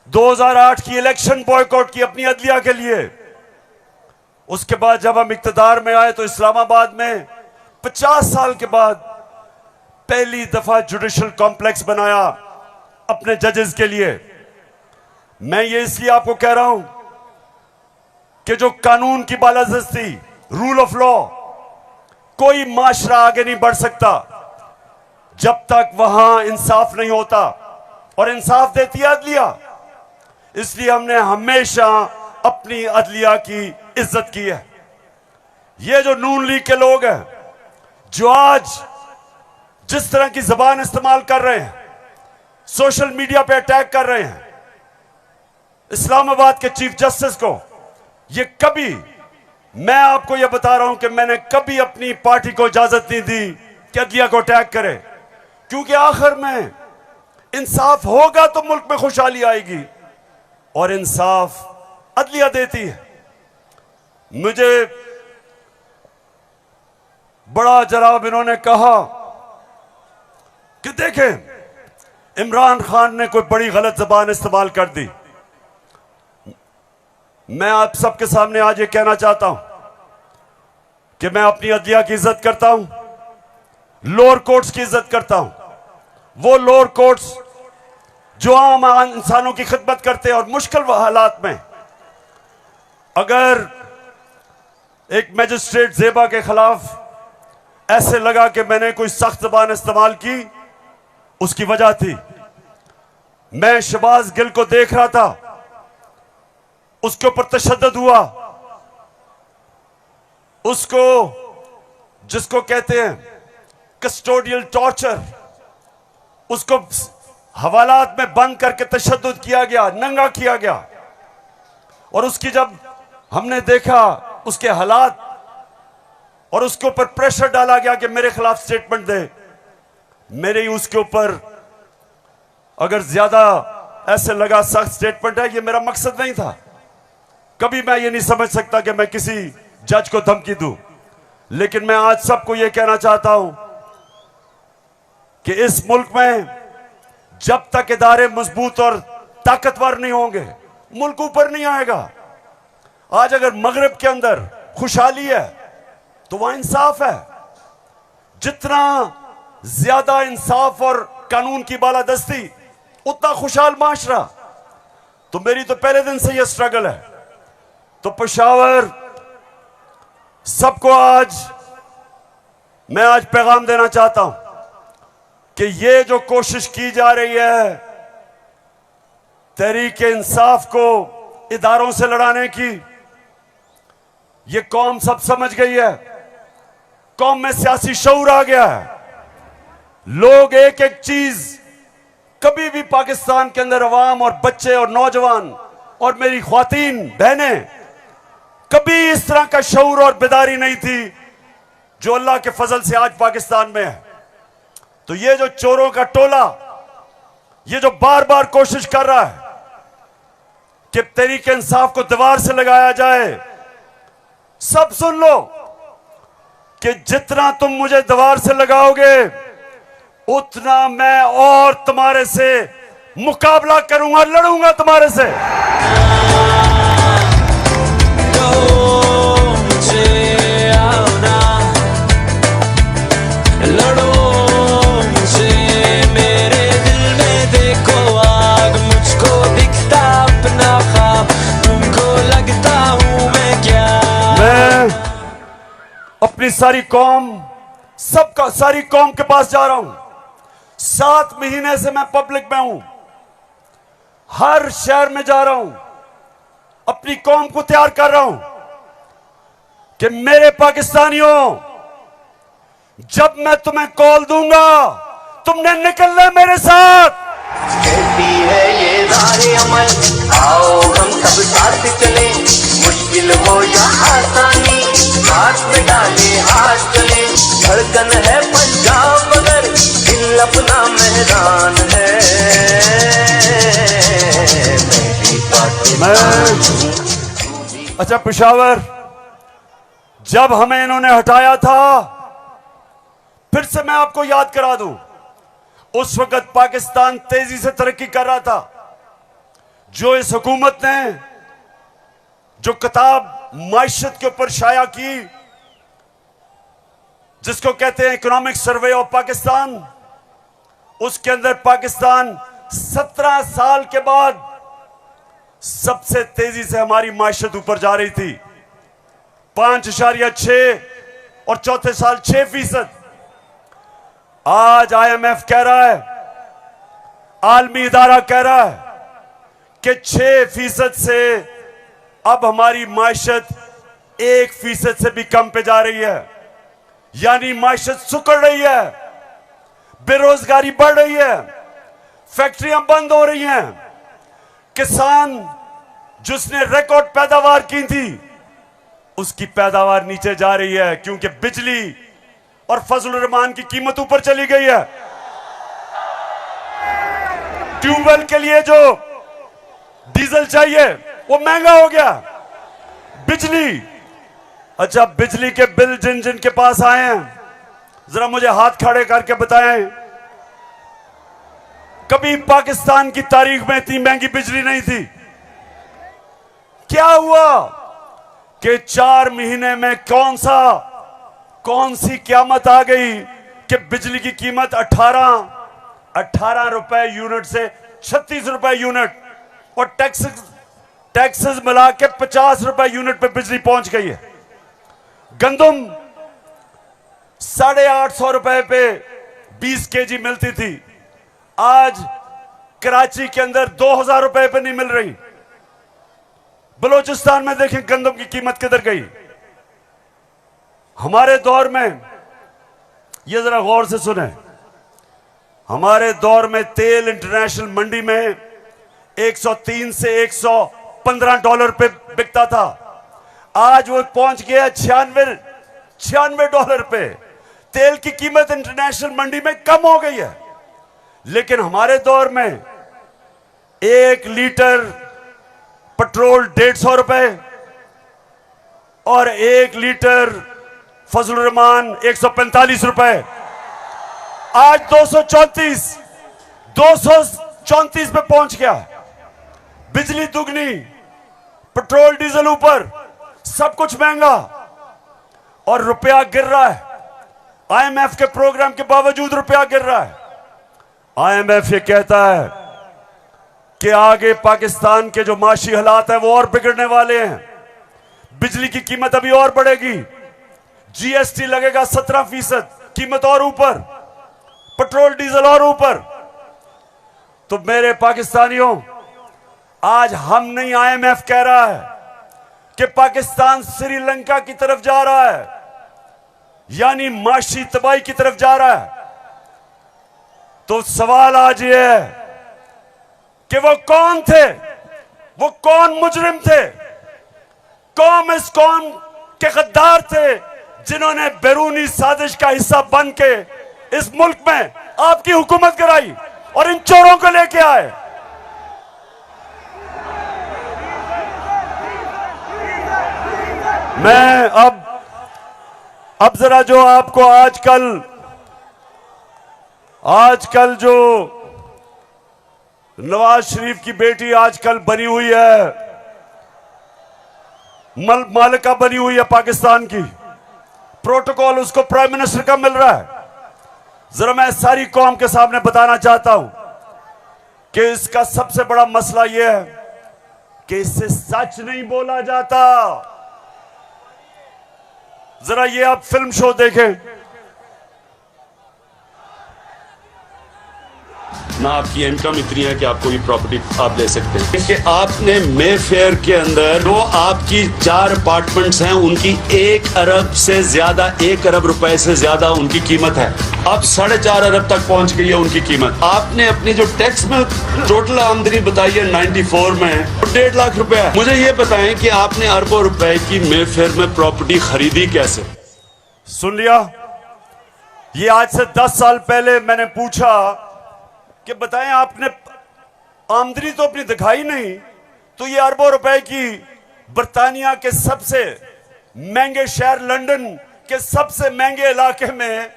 2008 की इलेक्शन बॉयकॉट की अपनी अदलिया के लिए। उसके बाद जब हम इक्तदार में आए तो इस्लामाबाद में 50 साल के बाद पहली दफा जुडिशल कॉम्प्लेक्स बनाया अपने जजेस के लिए। मैं ये इसलिए आपको कह रहा हूं कि जो कानून की बालादस्ती, रूल ऑफ लॉ, कोई माशरा आगे नहीं बढ़ सकता जब तक वहां इंसाफ नहीं होता। और इंसाफ देती है अदलिया। इसलिए हमने हमेशा अपनी अदलिया की इज्जत की है। ये जो नून लीग के लोग हैं जो आज जिस तरह की जबान इस्तेमाल कर रहे हैं, सोशल मीडिया पे अटैक कर रहे हैं इस्लामाबाद के चीफ जस्टिस को, ये कभी, मैं आपको ये बता रहा हूं कि मैंने कभी अपनी पार्टी को इजाजत नहीं दी कि अदलिया को अटैक करे। क्योंकि आखिर में इंसाफ होगा तो मुल्क में खुशहाली आएगी और इंसाफ अदलिया देती है। मुझे बड़ा जनाब इन्होंने कहा कि देखें इमरान खान ने कोई बड़ी गलत जबान इस्तेमाल कर दी। मैं आप सबके सामने आज ये कहना चाहता हूं कि मैं अपनी अदलिया की इज्जत करता हूं, लोअर कोर्ट्स की इज्जत करता हूं। वो लोअर कोर्ट्स जो आम इंसानों की खिदमत करते हैं और मुश्किल हालात में अगर एक मैजिस्ट्रेट ज़ेबा के खिलाफ ऐसे लगा कि मैंने कोई सख्त जबान इस्तेमाल की, उसकी वजह थी मैं शहबाज गिल को देख रहा था, उसके ऊपर तशद्दुद हुआ, उसको जिसको कहते हैं कस्टोडियल टॉर्चर, उसको हवालात में बंद करके तशद्दुद किया गया, नंगा किया गया। और उसकी जब हमने देखा उसके हालात और उसके ऊपर प्रेशर डाला गया कि मेरे खिलाफ स्टेटमेंट दे, मेरे ही उसके ऊपर अगर ज्यादा ऐसे लगा सख्त स्टेटमेंट है, ये मेरा मकसद नहीं था। कभी मैं ये नहीं समझ सकता कि मैं किसी जज को धमकी दूं, लेकिन मैं आज सबको ये कहना चाहता हूं कि इस मुल्क में जब तक इदारे मजबूत और ताकतवर नहीं होंगे मुल्क ऊपर नहीं आएगा। आज अगर मगरिब के अंदर खुशहाली है तो वहां इंसाफ है। जितना ज्यादा इंसाफ और कानून की बालादस्ती उतना खुशहाल माशरा। तो मेरी तो पहले दिन से यह स्ट्रगल है। तो पेशावर सबको मैं आज पैगाम देना चाहता हूं कि ये जो कोशिश की जा रही है तहरीक इंसाफ को इदारों से लड़ाने की, ये कौम सब समझ गई है। कौम में सियासी शऊर आ गया है। लोग एक एक चीज, कभी भी पाकिस्तान के अंदर अवाम और बच्चे और नौजवान और मेरी ख्वातीन बहनें, कभी इस तरह का शऊर और बेदारी नहीं थी जो अल्लाह के फजल से आज पाकिस्तान में है। तो ये जो चोरों का टोला, ये जो बार बार कोशिश कर रहा है कि तहरीक इंसाफ को दीवार से लगाया जाए। सब सुन लो कि जितना तुम मुझे दीवार से लगाओगे उतना मैं और तुम्हारे से मुकाबला करूंगा, लड़ूंगा तुम्हारे से। अपनी सारी कौम, सबका सारी कौम के पास जा रहा हूं। 7 महीने से मैं पब्लिक में हूं, हर शहर में जा रहा हूं, अपनी कौम को तैयार कर रहा हूं कि मेरे पाकिस्तानियों, जब मैं तुम्हें कॉल दूंगा तुमने निकलना है मेरे साथ। कहती है ये राहे अमल, आओ हम सब साथ चले, मुश्किल हो या आसानी हाथ में डाले हाथ चले। धड़कन है पंजाब मगर दिल अपना मेहरान है। अच्छा पेशावर, जब हमें इन्होंने हटाया था, फिर से मैं आपको याद करा दूं, उस वक्त पाकिस्तान तेजी से तरक्की कर रहा था। जो इस हुकूमत ने जो किताब माइशत के ऊपर शाया की, जिसको कहते हैं इकोनॉमिक सर्वे ऑफ पाकिस्तान, उसके अंदर पाकिस्तान 17 साल के बाद सबसे तेजी से हमारी माइशत ऊपर जा रही थी। 5.6 और चौथे साल 6%। आज IMF कह रहा है, आलमी इदारा कह रहा है कि 6% से अब हमारी माइशत 1% से भी कम पे जा रही है। यानी माइशत सुकड़ रही है, बेरोजगारी बढ़ रही है, फैक्ट्रियां बंद हो रही हैं। किसान जिसने रिकॉर्ड पैदावार की थी, उसकी पैदावार नीचे जा रही है, क्योंकि बिजली और फजलुर रहमान की कीमत ऊपर चली गई है। ट्यूबवेल के लिए जो डीजल चाहिए वो महंगा हो गया। बिजली, अच्छा बिजली के बिल जिन जिन के पास आए हैं, जरा मुझे हाथ खड़े करके बताएं, कभी पाकिस्तान की तारीख में इतनी महंगी बिजली नहीं थी। क्या हुआ कि 4 महीने में कौन सी क़यामत आ गई कि बिजली की कीमत 18 रुपए यूनिट से 36 रुपए यूनिट और टैक्सेस मिला के 50 रुपए यूनिट पे बिजली पहुंच गई है। गंदम 850 रुपए पे 20 kg मिलती थी, आज कराची के अंदर 2000 रुपए पे नहीं मिल रही। बलूचिस्तान में देखें गंदम की कीमत किधर गई। हमारे दौर में, ये जरा गौर से सुने, हमारे दौर में तेल इंटरनेशनल मंडी में 103 से 115 डॉलर पे बिकता था। आज वो पहुंच गया 96 डॉलर पे। तेल की कीमत इंटरनेशनल मंडी में कम हो गई है, लेकिन हमारे दौर में 1 लीटर पेट्रोल 150 रुपए और 1 लीटर फजलुर रहमान 145 रुपए। आज 234 पे पहुंच गया। बिजली दुगनी, पेट्रोल डीजल ऊपर, सब कुछ महंगा और रुपया गिर रहा है। IMF के प्रोग्राम के बावजूद रुपया गिर रहा है। IMF ये कहता है कि आगे पाकिस्तान के जो माशी हालात है वो और बिगड़ने वाले हैं। बिजली की कीमत अभी और बढ़ेगी, GST लगेगा 17%, कीमत और ऊपर, पेट्रोल डीजल और ऊपर। तो मेरे पाकिस्तानियों, आज हम नहीं, IMF कह रहा है कि पाकिस्तान श्रीलंका की तरफ जा रहा है, यानी माशी तबाही की तरफ जा रहा है। तो सवाल आज ये है कि वो कौन थे, वो कौन मुजरिम थे, कौन इस कौम के गद्दार थे जिन्होंने बैरूनी साजिश का हिस्सा बन के इस मुल्क में आपकी हुकूमत कराई और इन चोरों को लेके आए। मैं अब जरा जो आपको आजकल जो नवाज शरीफ की बेटी आजकल बनी हुई है, मालिका बनी हुई है पाकिस्तान की, प्रोटोकॉल उसको प्राइम मिनिस्टर का मिल रहा है। जरा मैं सारी कौम के सामने बताना चाहता हूं कि इसका सबसे बड़ा मसला यह है कि इससे सच नहीं बोला जाता। जरा ये आप फिल्म शो देखें ना, आपकी इनकम इतनी है कि आपको ये प्रॉपर्टी आप ले सकते हैं कि आपने मे फेयर के अंदर जो आपकी 4 अपार्टमेंट्स हैं उनकी 1 अरब से ज्यादा, 1 अरब रुपए से ज्यादा उनकी कीमत है। अब 4.5 अरब तक पहुंच गई है उनकी कीमत। आपने अपनी जो टैक्स में टोटल आमदनी बताई है 94 में 1.5 लाख रुपए है। मुझे ये बताएं कि आपने अरबों रुपए की मे फेयर में प्रॉपर्टी खरीदी कैसे? सुन लिया? ये आज से 10 साल पहले मैंने पूछा कि बताएं आपने आमदनी तो अपनी दिखाई नहीं, तो ये अरबों रुपए की बर्तानिया के सबसे महंगे शहर लंदन के सबसे महंगे इलाके में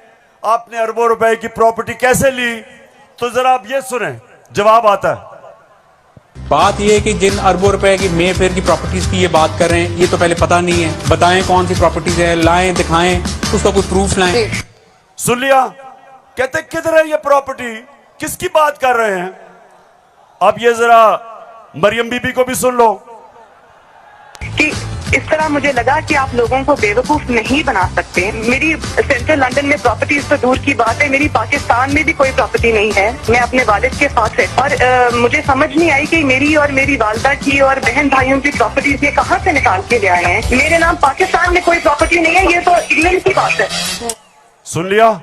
आपने अरबों रुपए की प्रॉपर्टी कैसे ली? तो जरा आप ये सुने, जवाब आता है। बात ये है कि जिन अरबों रुपए की मे फेयर की प्रॉपर्टीज की ये बात कर रहे हैं, ये तो पहले पता नहीं है। बताएं कौन सी प्रॉपर्टीज है, लाएं, दिखाएं, उसका कोई प्रूफ लाएं। सुन लिया? कहते किधर है ये प्रॉपर्टी, किसकी बात कर रहे हैं? अब ये जरा मरियम बीबी को भी सुन लो कि इस तरह मुझे लगा कि आप लोगों को बेवकूफ नहीं बना सकते। मेरी सेंट्रल लंदन में प्रॉपर्टीज तो दूर की बात है, मेरी पाकिस्तान में भी कोई प्रॉपर्टी नहीं है। मैं अपने वालिद के साथ है और मुझे समझ नहीं आई कि मेरी और मेरी वालदा की और बहन भाइयों की प्रॉपर्टीज ये कहाँ से निकाल के ले आए हैं। मेरे नाम पाकिस्तान में कोई प्रॉपर्टी नहीं है, ये तो इंग्लैंड की बात है। सुन लिया?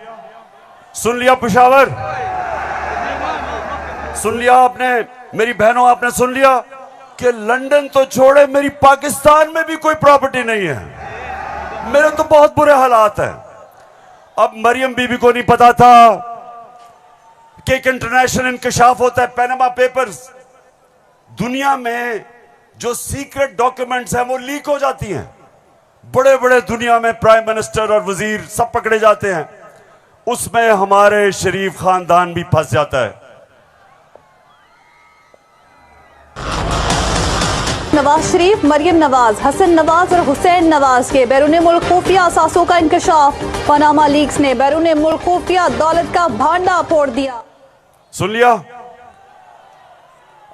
सुन लिया पेशावर? सुन लिया आपने? मेरी बहनों, आपने सुन लिया कि लंदन तो छोड़े, मेरी पाकिस्तान में भी कोई प्रॉपर्टी नहीं है। मेरे तो बहुत बुरे हालात हैं। अब मरियम बीबी को नहीं पता था कि एक इंटरनेशनल इंकशाफ होता है, पैनामा पेपर्स। दुनिया में जो सीक्रेट डॉक्यूमेंट्स हैं वो लीक हो जाती हैं। बड़े बड़े दुनिया में प्राइम मिनिस्टर और वजीर सब पकड़े जाते हैं, उसमें हमारे शरीफ खानदान भी फंस जाता है। नवाज शरीफ, मरियम नवाज, हसन नवाज और हुसैन नवाज के बैरून मुल्क खुफिया असासों का इंकशाफ। पनामा लीक्स ने बैरून मुल्क खुफिया दौलत का भांडा फोड़ दिया। सुन लिया?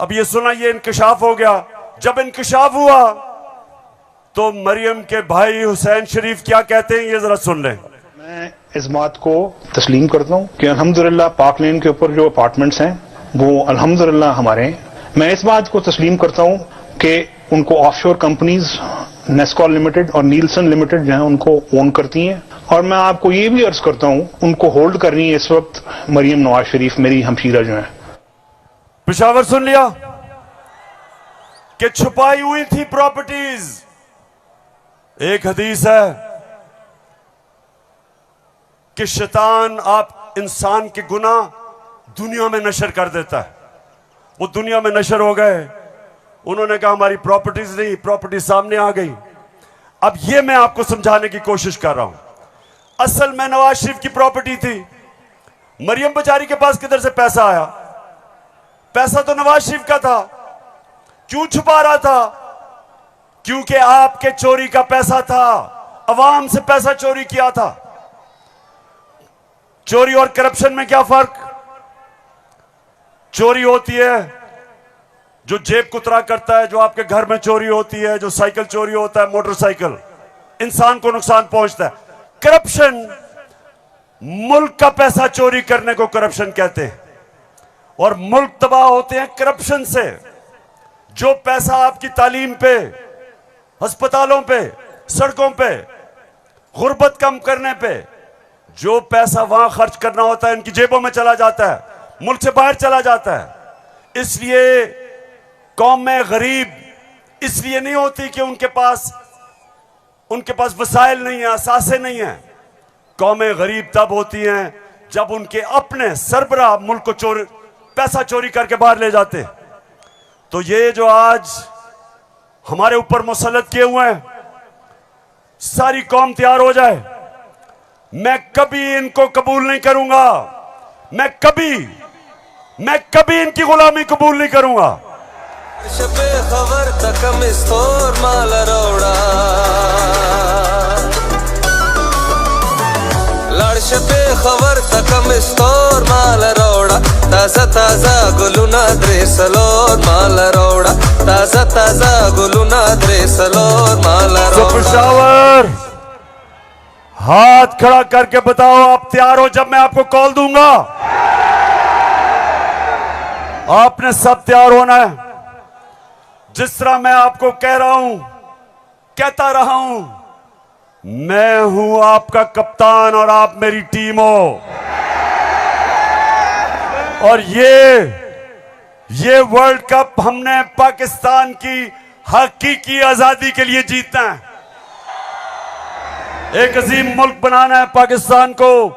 अब ये सुना, ये इंकशाफ हो गया। जब इंकशाफ हुआ तो मरियम के भाई हुसैन शरीफ क्या कहते हैं, ये जरा सुन लें। मैं इस बात को तस्लीम करता हूँ कि अल्हम्दुलिल्लाह पाक लेन के ऊपर जो अपार्टमेंट्स हैं वो अल्हम्दुलिल्लाह हमारे हैं। मैं इस बात को तस्लीम करता हूँ कि उनको ऑफशोर कंपनीज नेस्कॉल लिमिटेड और नीलसन लिमिटेड जो है उनको ओन करती हैं। और मैं आपको ये भी अर्ज करता हूँ उनको होल्ड कर रही है इस वक्त मरियम नवाज शरीफ, मेरी हमशीरा जो है। पेशावर सुन लिया कि छुपाई हुई थी प्रॉपर्टीज। एक हदीस है कि शैतान आप इंसान के गुनाह दुनिया में नशर कर देता है। वो दुनिया में नशर हो गए, उन्होंने कहा हमारी प्रॉपर्टीज नहीं, प्रॉपर्टी सामने आ गई। अब ये मैं आपको समझाने की कोशिश कर रहा हूं। असल में नवाज शरीफ की प्रॉपर्टी थी। मरियम बेचारी के पास किधर से पैसा आया? पैसा तो नवाज शरीफ का था। क्यों छुपा रहा था? क्योंकि आपके चोरी का पैसा था, अवाम से पैसा चोरी किया था। चोरी और करप्शन में क्या फर्क? चोरी होती है जो जेब कुतरा करता है, जो आपके घर में चोरी होती है, जो साइकिल चोरी होता है, मोटरसाइकिल, इंसान को नुकसान पहुंचता है। करप्शन, मुल्क का पैसा चोरी करने को करप्शन कहते हैं, और मुल्क तबाह होते हैं करप्शन से। जो पैसा आपकी तालीम पे, अस्पतालों पे, सड़कों पे, गुर्बत कम करने पे, जो पैसा वहां खर्च करना होता है इनकी जेबों में चला जाता है, मुल्क से बाहर चला जाता है। इसलिए कौम में गरीब इसलिए नहीं होती कि उनके पास वसाइल नहीं है, असासे नहीं है। कौमें गरीब तब होती हैं जब उनके अपने सरबराह मुल्क को पैसा चोरी करके बाहर ले जाते हैं। तो ये जो आज हमारे ऊपर मुसल्लत किए हुए हैं, सारी कौम तैयार हो जाए। मैं कभी इनको कबूल नहीं करूंगा, मैं कभी इनकी गुलामी कबूल नहीं करूंगा। खबर तकम इस्तोर माल रोड़ा लड़श पे खबर तकम इस्तोर माल रोड़ा ताजा ताजा गुलुना द्रेसलोर माल रोड़ा ताजा ताजा गुलुना द्रेसलोर माल रोड़ा। पेशावर हाथ खड़ा करके बताओ आप तैयार हो जब मैं आपको कॉल दूंगा। आपने सब तैयार होना है। जिस तरह मैं आपको कह रहा हूं, कहता रहा हूं, मैं हूं आपका कप्तान और आप मेरी टीम हो। और ये वर्ल्ड कप हमने पाकिस्तान की हकीकी आजादी के लिए जीतना है। एक अजीम मुल्क बनाना है पाकिस्तान को।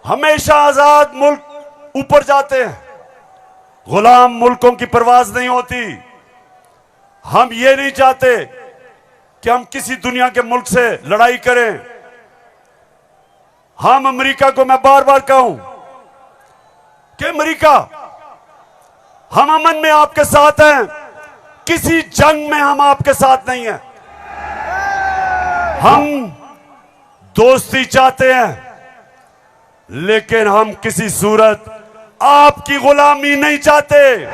हमेशा आजाद मुल्क ऊपर जाते हैं, गुलाम मुल्कों की परवाज नहीं होती। हम ये नहीं चाहते कि हम किसी दुनिया के मुल्क से लड़ाई करें। हम अमेरिका को मैं बार बार कहूं कि अमेरिका, हम अमन में आपके साथ हैं, किसी जंग में हम आपके साथ नहीं हैं। हम दोस्ती चाहते हैं, लेकिन हम किसी सूरत आपकी गुलामी नहीं चाहते।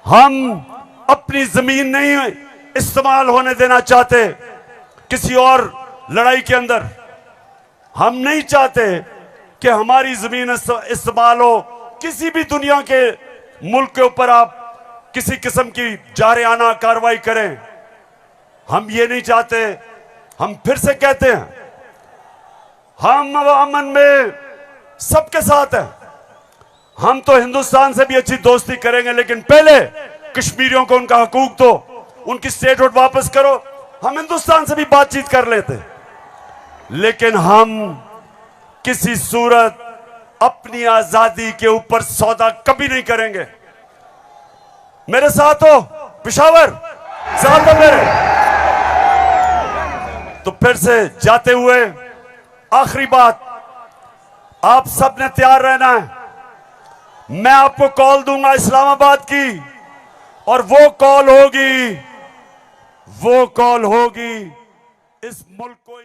हम अपनी जमीन नहीं इस्तेमाल होने देना चाहते किसी और लड़ाई के अंदर। हम नहीं चाहते कि हमारी जमीन इस्तेमाल हो किसी भी दुनिया के मुल्क के ऊपर आप किसी किस्म की जारियाना कार्रवाई करें। हम ये नहीं चाहते। हम फिर से कहते हैं, हम अमन में सबके साथ हैं। हम तो हिंदुस्तान से भी अच्छी दोस्ती करेंगे, लेकिन पहले कश्मीरियों को उनका हकूक दो, उनकी स्टेटहुड वापस करो। हम हिंदुस्तान से भी बातचीत कर लेते, लेकिन हम किसी सूरत अपनी आजादी के ऊपर सौदा कभी नहीं करेंगे। मेरे साथ हो पेशावर, साथ हो मेरे। तो फिर से जाते हुए आखिरी बात, आप सब ने तैयार रहना है। मैं आपको कॉल दूंगा इस्लामाबाद की, और वो कॉल होगी इस मुल्क को